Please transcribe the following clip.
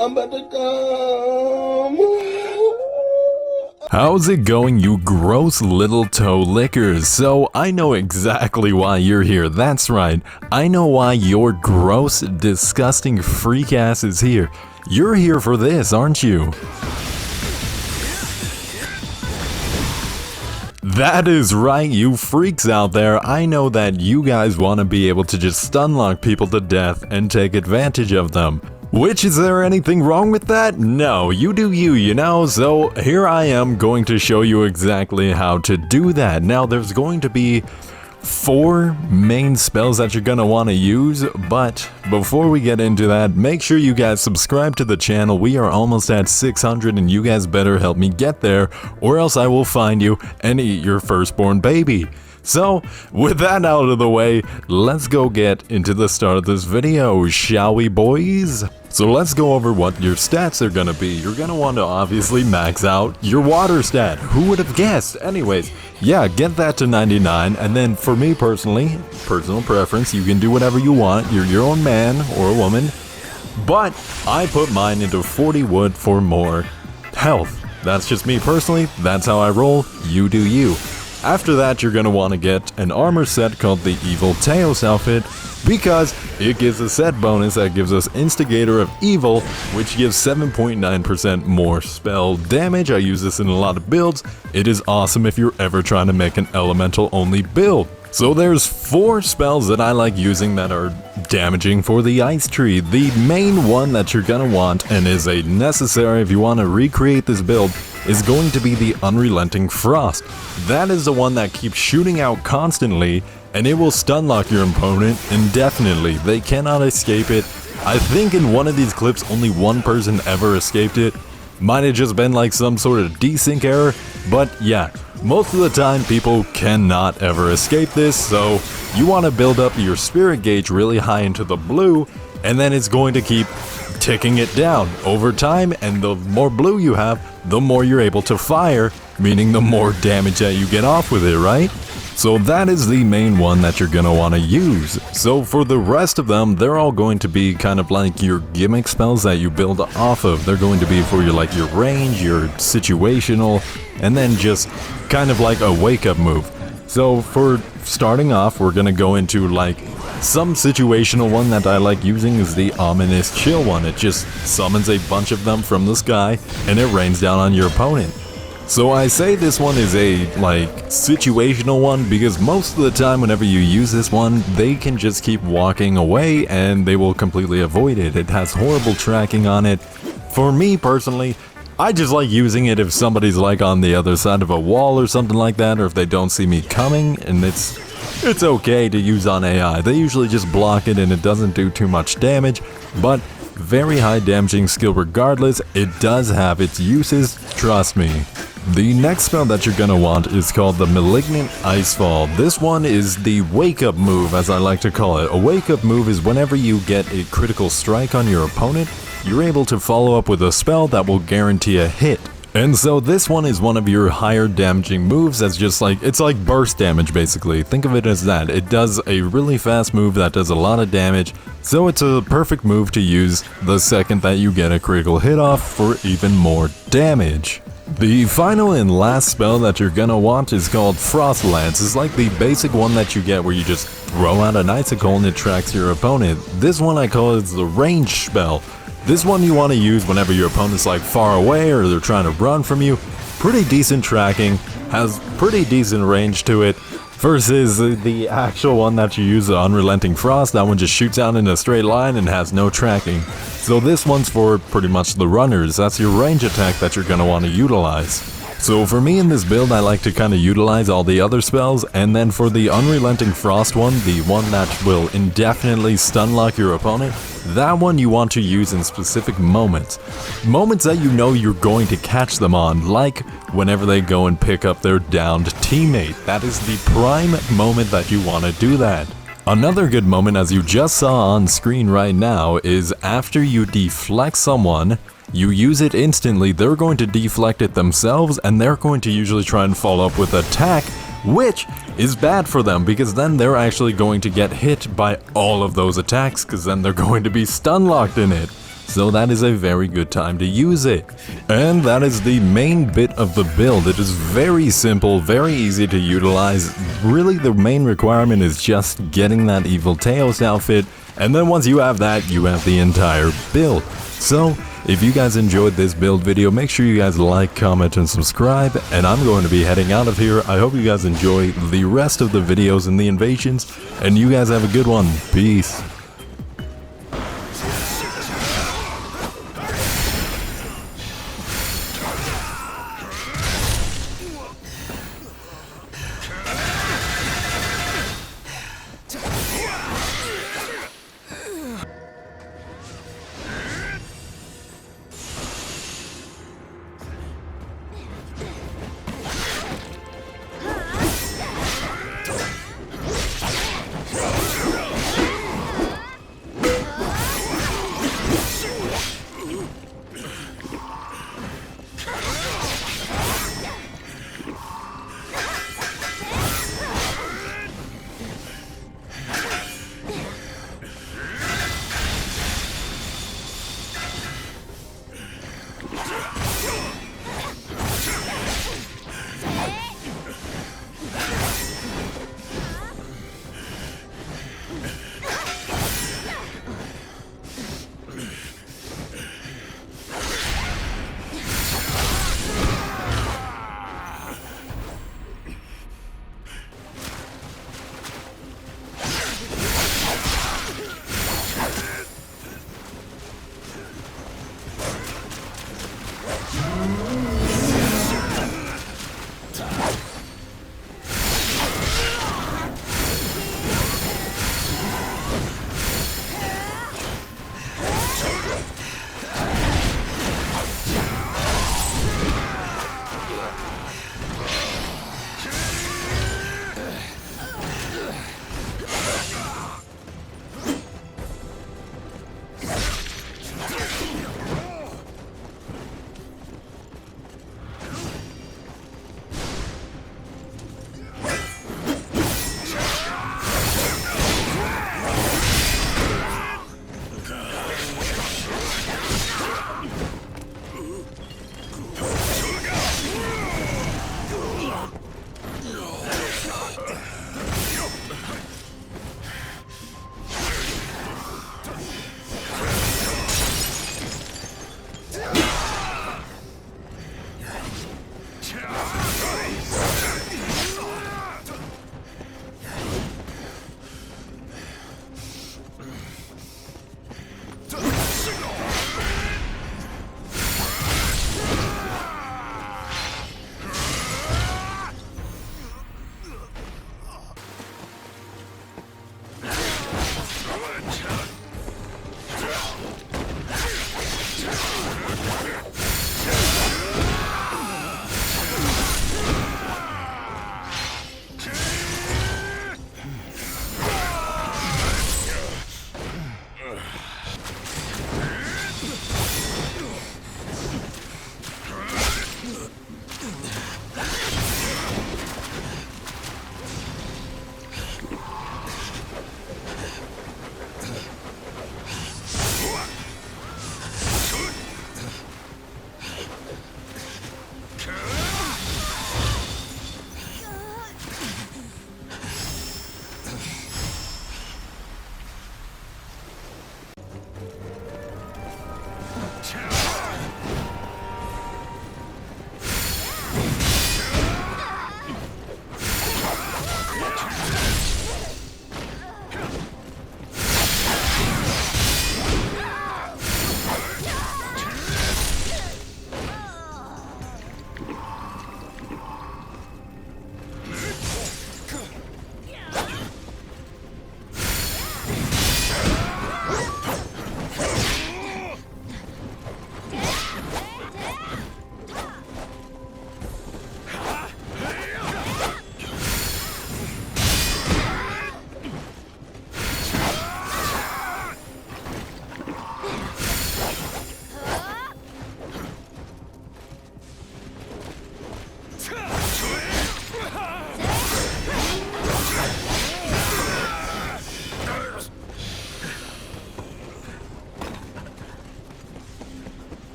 I'm about to come. How's it going, you gross little toe lickers? So I know exactly why you're here. That's right. I know why your gross, disgusting freak ass is here. You're here for this, aren't you? That is right, you freaks out there. I know that you guys want to be able to just stunlock people to death and take advantage of them. Which, is there anything wrong with that? No, you do you, you know? So here I am going to show you exactly how to do that. Now there's going to be 4 main spells that you're gonna want to use, but before we get into that, make sure you guys subscribe to the channel. We are almost at 600 and you guys better help me get there, or else I will find you and eat your firstborn baby. So, with that out of the way, let's go get into the start of this video, shall we, boys? So let's go over what your stats are gonna be. You're gonna want to obviously max out your water stat. Who would have guessed? Anyways, yeah, get that to 99, and then for me personally, personal preference, you can do whatever you want. You're your own man or a woman, but I put mine into 40 wood for more health. That's just me personally. That's how I roll. You do you. After that, you're going to want to get an armor set called the Evil Teos outfit, because it gives a set bonus that gives us Instigator of Evil, which gives 7.9% more spell damage. I use this in a lot of builds. It is awesome if you're ever trying to make an elemental only build. So there's 4 spells that I like using that are damaging for the ice tree. The main one that you're gonna want, and is a necessary if you want to recreate this build, is going to be the Unrelenting Frost. That is the one that keeps shooting out constantly, and it will stunlock your opponent indefinitely. They cannot escape it. I think in one of these clips only one person ever escaped it. Might have just been like some sort of desync error, but yeah. Most of the time, people cannot ever escape this, so you want to build up your spirit gauge really high into the blue, and then it's going to keep ticking it down over time, and the more blue you have, the more you're able to fire, meaning the more damage that you get off with it, right? So that is the main one that you're gonna want to use. So for the rest of them, they're all going to be kind of like your gimmick spells that you build off of. They're going to be for your like your range, your situational, and then just kind of like a wake up move. So for starting off, we're gonna go into like some situational one that I like using is the Ominous Chill one. It just summons a bunch of them from the sky and it rains down on your opponent. So I say this one is a like situational one because most of the time whenever you use this one, they can just keep walking away and they will completely avoid it. It has horrible tracking on it. For me personally, I just like using it if somebody's like on the other side of a wall or something like that, or if they don't see me coming, and it's okay to use on AI. They usually just block it and it doesn't do too much damage, but very high damaging skill regardless. It does have its uses, trust me. The next spell that you're gonna want is called the Malignant Icefall. This one is the wake up move, as I like to call it. A wake up move is whenever you get a critical strike on your opponent, you're able to follow up with a spell that will guarantee a hit. And so this one is one of your higher damaging moves that's just like, it's like burst damage basically. Think of it as that. It does a really fast move that does a lot of damage, so it's a perfect move to use the second that you get a critical hit off for even more damage. The final and last spell that you're gonna want is called Frost Lance. It's like the basic one that you get where you just throw out an icicle and it tracks your opponent. This one I call it the range spell. This one you want to use whenever your opponent's like far away or they're trying to run from you. Pretty decent tracking, has pretty decent range to it, versus the actual one that you use, the Unrelenting Frost. That one just shoots out in a straight line and has no tracking. So this one's for pretty much the runners. That's your range attack that you're going to want to utilize. So for me in this build, I like to kind of utilize all the other spells, and then for the Unrelenting Frost one, the one that will indefinitely stunlock your opponent, that one you want to use in specific moments. Moments that you know you're going to catch them on, like whenever they go and pick up their downed teammate. That is the prime moment that you want to do that. Another good moment, as you just saw on screen right now, is after you deflect someone, you use it instantly, they're going to deflect it themselves, and they're going to usually try and follow up with attack, which is bad for them because then they're actually going to get hit by all of those attacks because then they're going to be stun locked in it. so that is a very good time to use it. And that is the main bit of the build. It is very simple, very easy to utilize. Really, the main requirement is just getting that Evil Teos outfit, and then once you have that, you have the entire build. So, if you guys enjoyed this build video, make sure you guys like, comment, and subscribe, and I'm going to be heading out of here. I hope you guys enjoy the rest of the videos and the invasions, and you guys have a good one. Peace.